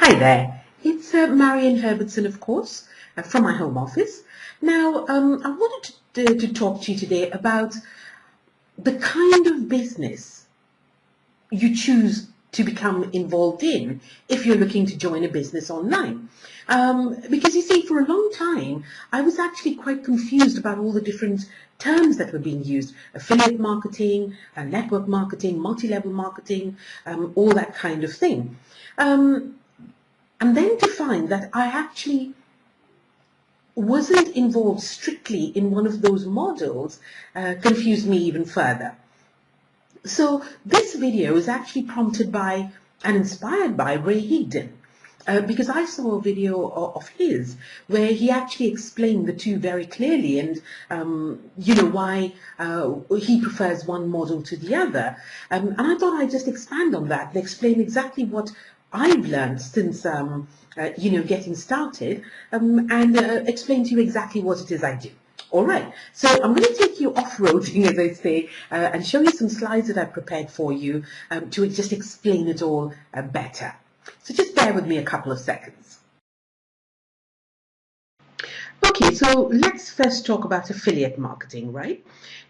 Hi there, it's Marion Herbertson, of course, from my home office. Now, I wanted to talk to you today about the kind of business you choose to become involved in if you're looking to join a business online. Because you see, for a long time, I was actually quite confused about all the different terms that were being used: affiliate marketing, network marketing, multi-level marketing, all that kind of thing. And then to find that I actually wasn't involved strictly in one of those models confused me even further. So this video is actually prompted by and inspired by Ray Higdon. Because I saw a video of his where he actually explained the two very clearly, and why he prefers one model to the other. And I thought I'd just expand on that and explain exactly what I've learned since getting started, and explain to you exactly what it is I do. All right, so I'm going to take you off-roading, as I say, and show you some slides that I've prepared for you to just explain it all better. So just bear with me a couple of seconds. Okay, so let's first talk about affiliate marketing, right?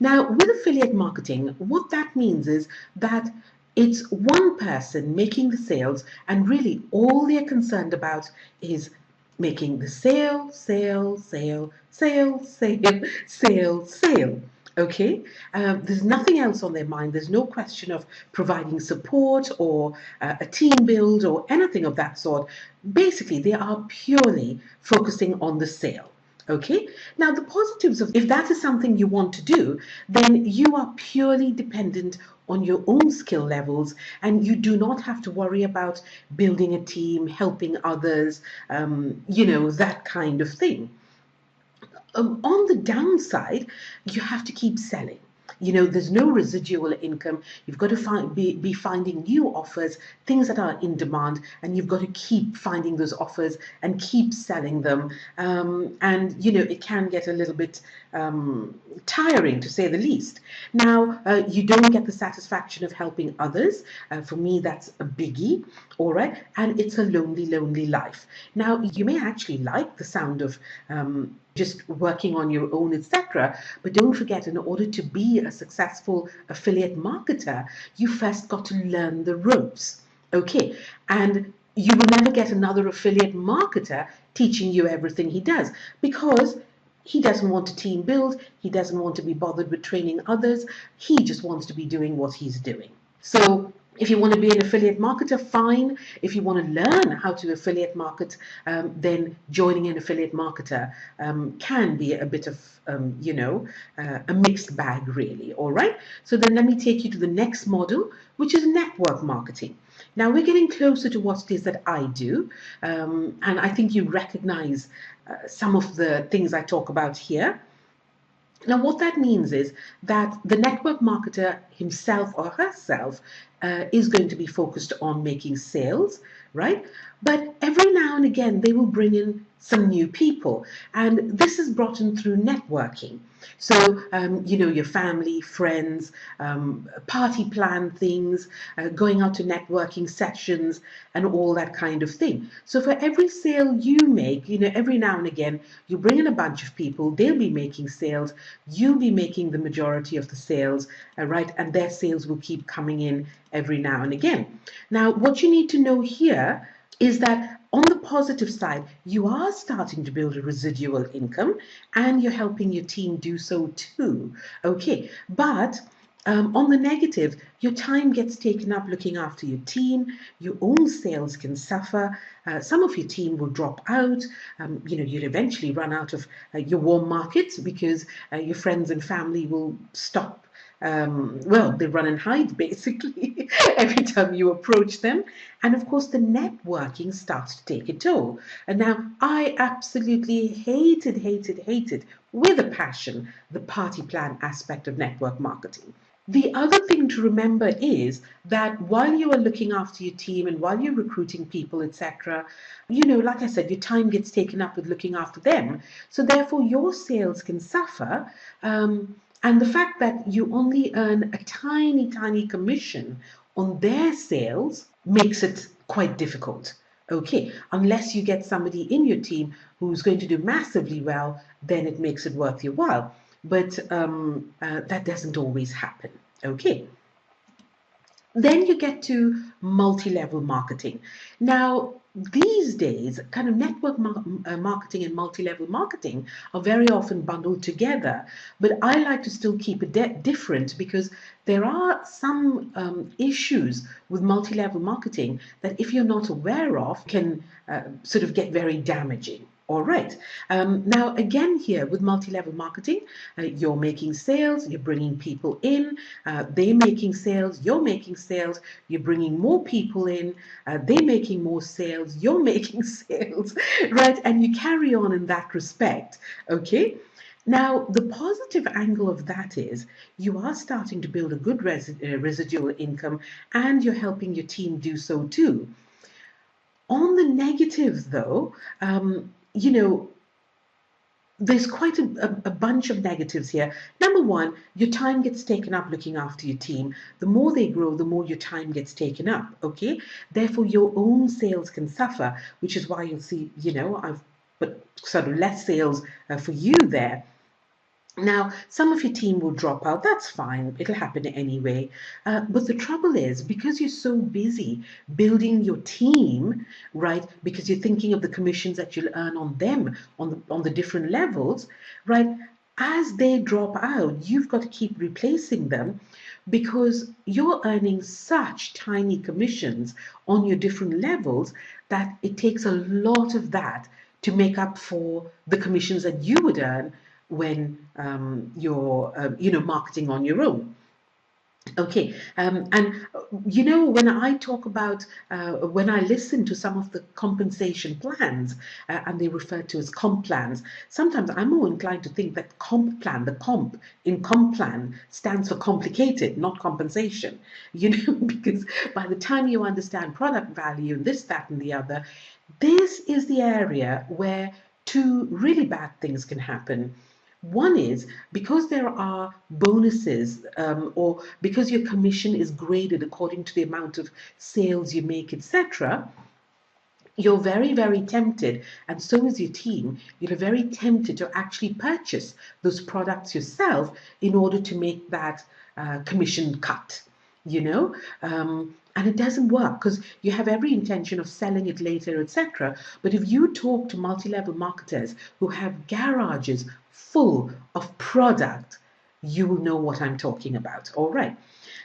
Now, with affiliate marketing, what that means is that it's one person making the sales, and really all they're concerned about is making the sale, sale, sale, sale, sale, sale, sale. Okay, there's nothing else on their mind. There's no question of providing support or a team build or anything of that sort. Basically, they are purely focusing on the sale. Okay, now the positives of, if that is something you want to do, then you are purely dependent on your own skill levels, and you do not have to worry about building a team, helping others, that kind of thing. On the downside, you have to keep selling. There's no residual income. You've got to be finding new offers, things that are in demand, and you've got to keep finding those offers and keep selling them. It can get a little bit tiring, to say the least. Now, you don't get the satisfaction of helping others. For me, that's a biggie, all right? And it's a lonely, lonely life. Now, you may actually like the sound of just working on your own, etc. But don't forget, in order to be a successful affiliate marketer, you first got to learn the ropes. Okay, and you will never get another affiliate marketer teaching you everything he does, because he doesn't want to team build, he doesn't want to be bothered with training others, he just wants to be doing what he's doing. So if you want to be an affiliate marketer, fine. If you want to learn how to affiliate market, then joining an affiliate marketer can be a bit of, a mixed bag, really. All right. So then let me take you to the next model, which is network marketing. Now we're getting closer to what it is that I do, and I think you recognize some of the things I talk about here. Now, what that means is that the network marketer himself or herself is going to be focused on making sales, right? But every now and again, they will bring in some new people. And this is brought in through networking. So, your family, friends, party plan things, going out to networking sessions, and all that kind of thing. So for every sale you make, every now and again, you bring in a bunch of people, they'll be making sales, you'll be making the majority of the sales, right? And their sales will keep coming in every now and again. Now, what you need to know here is that on the positive side, you are starting to build a residual income, and you're helping your team do so too. Okay, but on the negative, your time gets taken up looking after your team, your own sales can suffer, some of your team will drop out, you'll eventually run out of your warm markets, because your friends and family will stop. They run and hide, basically, every time you approach them. And of course, the networking starts to take a toll. And now, I absolutely hated with a passion the party plan aspect of network marketing. The other thing to remember is that while you are looking after your team and while you're recruiting people, etc., like I said, your time gets taken up with looking after them. So therefore, your sales can suffer. And the fact that you only earn a tiny, tiny commission on their sales makes it quite difficult. Okay, unless you get somebody in your team who's going to do massively well, then it makes it worth your while. But that doesn't always happen. Okay. Then you get to multi-level marketing. Now, these days, kind of marketing and multi-level marketing are very often bundled together, but I like to still keep it different because there are some issues with multi-level marketing that if you're not aware of can sort of get very damaging. All right. Now, again, here with multi-level marketing, you're making sales, you're bringing people in, they're making sales, you're making sales, you're bringing more people in, they're making more sales, you're making sales, right? And you carry on in that respect, okay? Now, the positive angle of that is you are starting to build a good residual income and you're helping your team do so too. On the negatives, though, you know, there's quite a bunch of negatives here. Number one, your time gets taken up looking after your team. The more they grow, the more your time gets taken up, okay? Therefore, your own sales can suffer, which is why you'll see, I've put sort of less sales for you there. Now, some of your team will drop out. That's fine. It'll happen anyway. But the trouble is, because you're so busy building your team, right? Because you're thinking of the commissions that you'll earn on them on the different levels, right? As they drop out, you've got to keep replacing them because you're earning such tiny commissions on your different levels that it takes a lot of that to make up for the commissions that you would earn when you're marketing on your own. Okay, and when I talk about when I listen to some of the compensation plans and they refer to as comp plans, sometimes I'm more inclined to think that comp plan, the comp in comp plan stands for complicated, not compensation. Because by the time you understand product value and this, that, and the other, this is the area where two really bad things can happen. One is because there are bonuses or because your commission is graded according to the amount of sales you make, etc. You're very, very tempted, and so is your team. You're very tempted to actually purchase those products yourself in order to make that commission cut, you know? And it doesn't work because you have every intention of selling it later, etc. But if you talk to multi-level marketers who have garages full of product, you will know what I'm talking about. All right.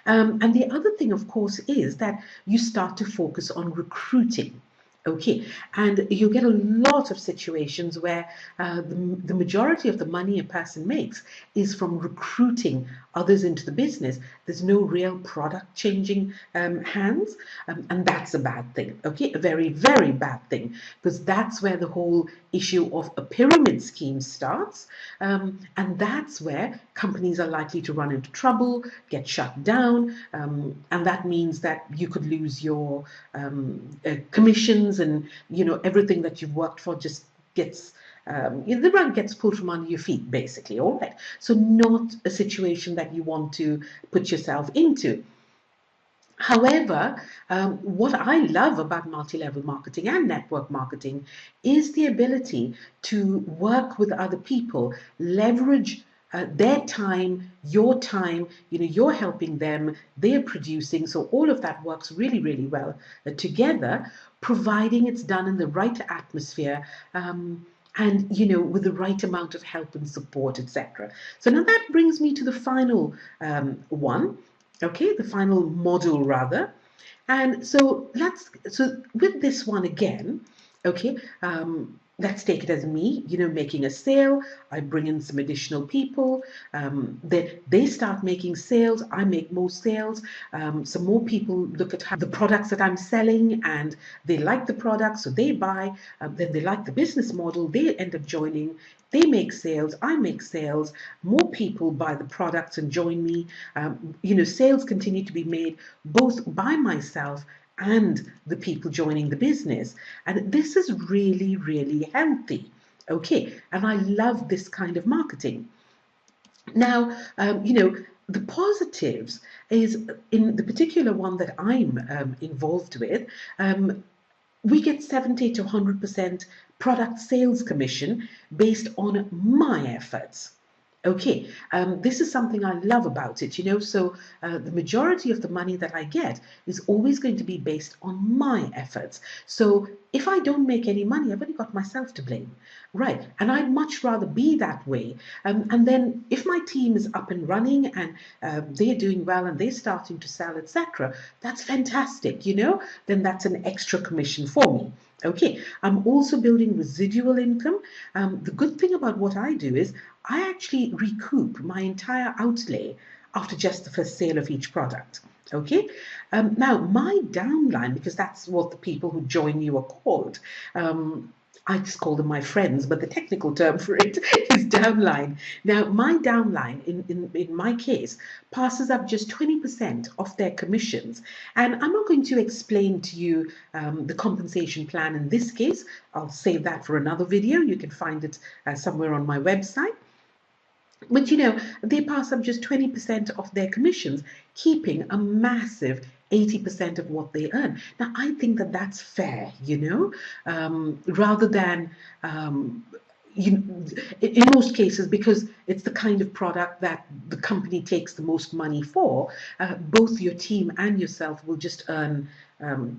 And the other thing, of course, is that you start to focus on recruiting. Okay, and you get a lot of situations where the majority of the money a person makes is from recruiting others into the business. There's no real product changing hands, and that's a bad thing. Okay, a very, very bad thing, because that's where the whole issue of a pyramid scheme starts, and that's where companies are likely to run into trouble, get shut down, and that means that you could lose your commissions and everything that you've worked for just gets the rug gets pulled from under your feet, basically. All right, so not a situation that you want to put yourself into. However, what I love about multi-level marketing and network marketing is the ability to work with other people, leverage their time, your time, you're helping them, they're producing, so all of that works really, really well together, providing it's done in the right atmosphere, and with the right amount of help and support, etc. So now that brings me to the final one, okay, the final model rather. And so with this one again, okay, let's take it as me, making a sale. I bring in some additional people. They start making sales. I make more sales. Some more people look at the products that I'm selling and they like the products, so they buy. Then they like the business model. They end up joining. They make sales. I make sales. More people buy the products and join me. Sales continue to be made both by myself and the people joining the business. And this is really, really healthy. Okay, and I love this kind of marketing. Now, the positives is in the particular one that I'm involved with. we get 70 to 100% product sales commission based on my efforts. Okay, this is something I love about it, you know. So the majority of the money that I get is always going to be based on my efforts. So if I don't make any money, I've only got myself to blame, right? And I'd much rather be that way. And then if my team is up and running and they're doing well and they're starting to sell, etc., that's fantastic, you know. Then that's an extra commission for me. Okay, I'm also building residual income. The good thing about what I do is I actually recoup my entire outlay after just the first sale of each product. Okay, now my downline, because that's what the people who join you are called. I just call them my friends, but the technical term for it is downline. Now, my downline, in my case, passes up just 20% of their commissions. And I'm not going to explain to you the compensation plan in this case. I'll save that for another video. You can find it somewhere on my website. But you know, they pass up just 20% of their commissions, keeping a massive 80% of what they earn. Now, I think that that's fair, you know, rather than you, in most cases, because it's the kind of product that the company takes the most money for, both your team and yourself will just earn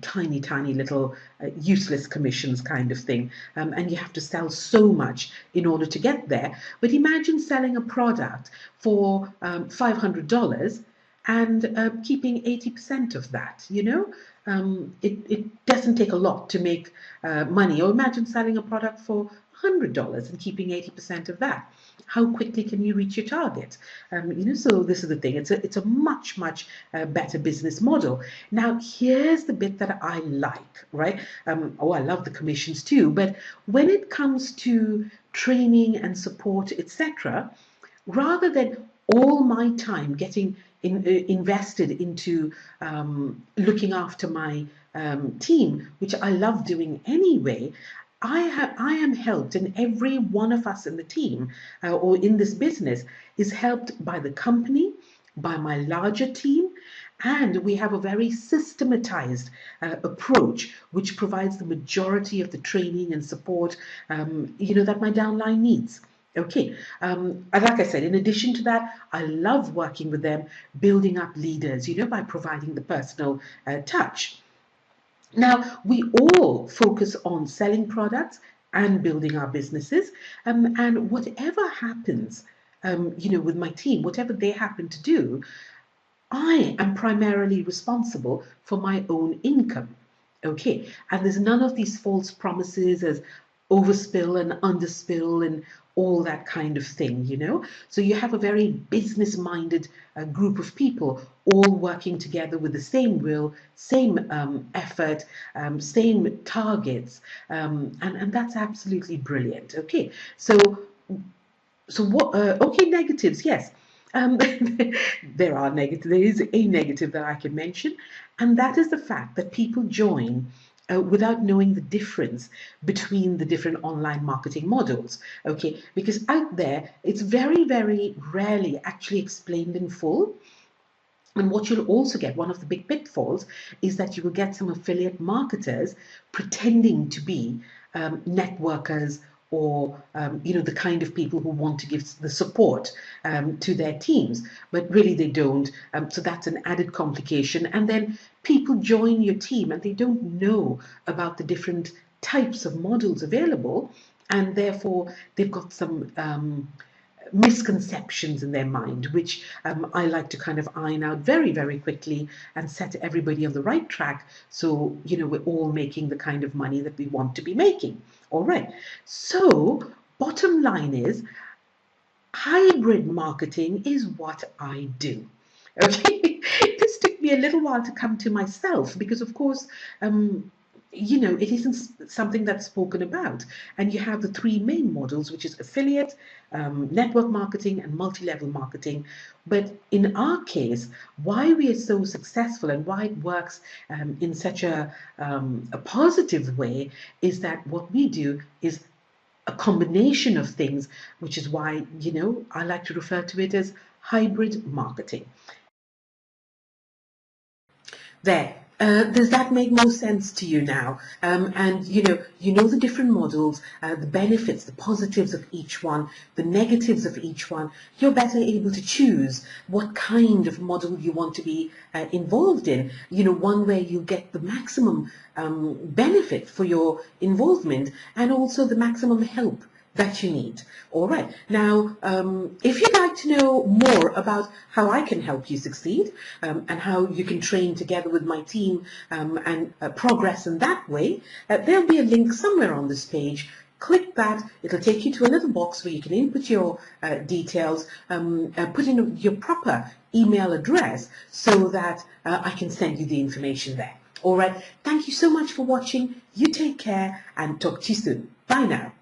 tiny, tiny little useless commissions kind of thing. And you have to sell so much in order to get there. But imagine selling a product for $500 and keeping 80% of that, you know? It doesn't take a lot to make money. Or imagine selling a product for $100 and keeping 80% of that. How quickly can you reach your target? You know, so this is the thing. It's a much, much better business model. Now, here's the bit that I like, right? Oh, I love the commissions too. But when it comes to training and support, etc., rather than all my time getting invested into looking after my team, which I love doing anyway, I am helped, and every one of us in the team or in this business is helped by the company, by my larger team, and we have a very systematized approach which provides the majority of the training and support you know, that my downline needs. Okay, and like I said, in addition to that, I love working with them, building up leaders, you know, by providing the personal touch. Now, we all focus on selling products and building our businesses, and whatever happens, you know, with my team, whatever they happen to do, I am primarily responsible for my own income. Okay, and there's none of these false promises as overspill and underspill and all that kind of thing, you know. So you have a very business minded group of people all working together with the same will, same effort, same targets, and that's absolutely brilliant. Okay, so what? Okay, negatives. Yes, um, there are negative. There is a negative that I can mention, and that is the fact that people join without knowing the difference between the different online marketing models. Okay, because out there it's very, very rarely actually explained in full. And what you'll also get, one of the big pitfalls, is that you will get some affiliate marketers pretending to be networkers or you know, the kind of people who want to give the support to their teams, but really they don't. So that's an added complication. And then people join your team and they don't know about the different types of models available, and therefore they've got some misconceptions in their mind, which I like to kind of iron out very, very quickly and set everybody on the right track. So, you know, we're all making the kind of money that we want to be making. All right. So, bottom line is, hybrid marketing is what I do. Okay. This took me a little while to come to myself because, of course, you know, it isn't something that's spoken about. And you have the three main models, which is affiliate, network marketing, and multi-level marketing. But in our case, why we are so successful and why it works in such a positive way is that what we do is a combination of things, which is why, you know, I like to refer to it as hybrid marketing. There. Does that make more sense to you now? And you know the different models, the benefits, the positives of each one, the negatives of each one. You're better able to choose what kind of model you want to be involved in. One where you get the maximum benefit for your involvement and also the maximum help that you need. All right. Now, if you'd like to know more about how I can help you succeed and how you can train together with my team and progress in that way, there'll be a link somewhere on this page. Click that. It'll take you to a little box where you can input your details, put in your proper email address so that I can send you the information there. All right. Thank you so much for watching. You take care and talk to you soon. Bye now.